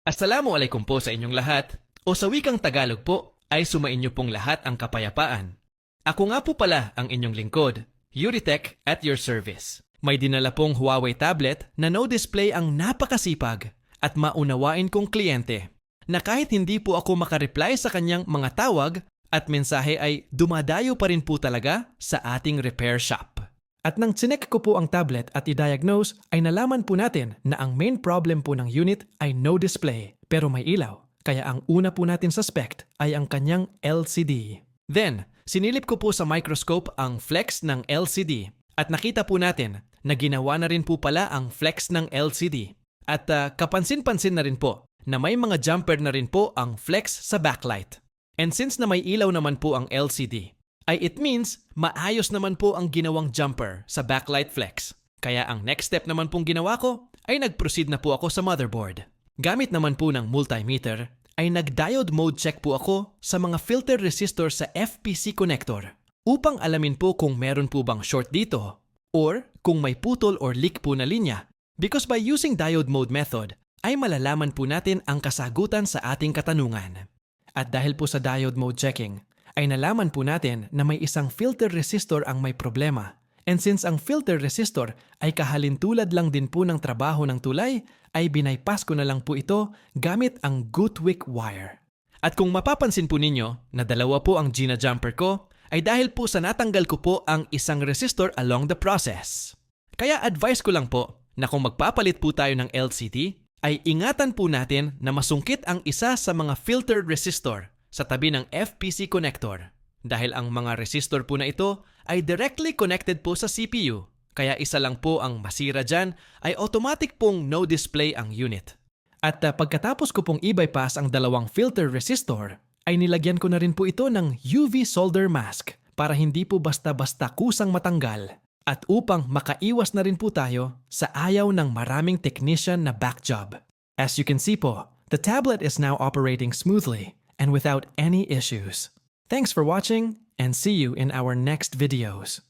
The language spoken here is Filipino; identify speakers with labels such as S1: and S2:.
S1: Assalamualaikum po sa inyong lahat, o sa wikang Tagalog po ay sumainyo pong lahat ang kapayapaan. Ako nga po pala ang inyong lingkod, Yuritech at your service. May dinala pong Huawei tablet na no display ang napakasipag at maunawain kong kliyente na kahit hindi po ako makareply sa kanyang mga tawag at mensahe ay dumadayo pa rin po talaga sa ating repair shop. At nang tsinek ko po ang tablet at i-diagnose ay nalaman po natin na ang main problem po ng unit ay no display pero may ilaw. Kaya ang una po natin suspect ay ang kanyang LCD. Then, sinilip ko po sa microscope ang flex ng LCD at nakita po natin na ginawa na rin po pala ang flex ng LCD. At kapansin-pansin na rin po na may mga jumper na rin po ang flex sa backlight. And since na may ilaw naman po ang LCD, ay it means maayos naman po ang ginawang jumper sa backlight flex. Kaya ang next step naman pong ginawa ko ay nag-proceed na po ako sa motherboard. Gamit naman po ng multimeter ay nag-diode mode check po ako sa mga filter resistor sa FPC connector upang alamin po kung meron po bang short dito or kung may putol or leak po na linya. Because by using diode mode method ay malalaman po natin ang kasagutan sa ating katanungan. At dahil po sa diode mode checking, ay nalaman po natin na may isang filter resistor ang may problema. And since ang filter resistor ay kahalintulad lang din po ng trabaho ng tulay, ay binaypass ko na lang po ito gamit ang Guthwick wire. At kung mapapansin po ninyo na dalawa po ang Gina jumper ko, ay dahil po sa natanggal ko po ang isang resistor along the process. Kaya advice ko lang po na kung magpapalit po tayo ng LCD, ay ingatan po natin na masungkit ang isa sa mga filter resistor sa tabi ng FPC connector. Dahil ang mga resistor po na ito ay directly connected po sa CPU. Kaya isa lang po ang masira dyan ay automatic pong no display ang unit. At pagkatapos ko pong i-bypass ang dalawang filter resistor, ay nilagyan ko na rin po ito ng UV solder mask para hindi po basta-basta kusang matanggal. At upang makaiwas na rin po tayo sa ayaw ng maraming technician na back job. As you can see po, the tablet is now operating smoothly and without any issues. Thanks for watching and see you in our next videos.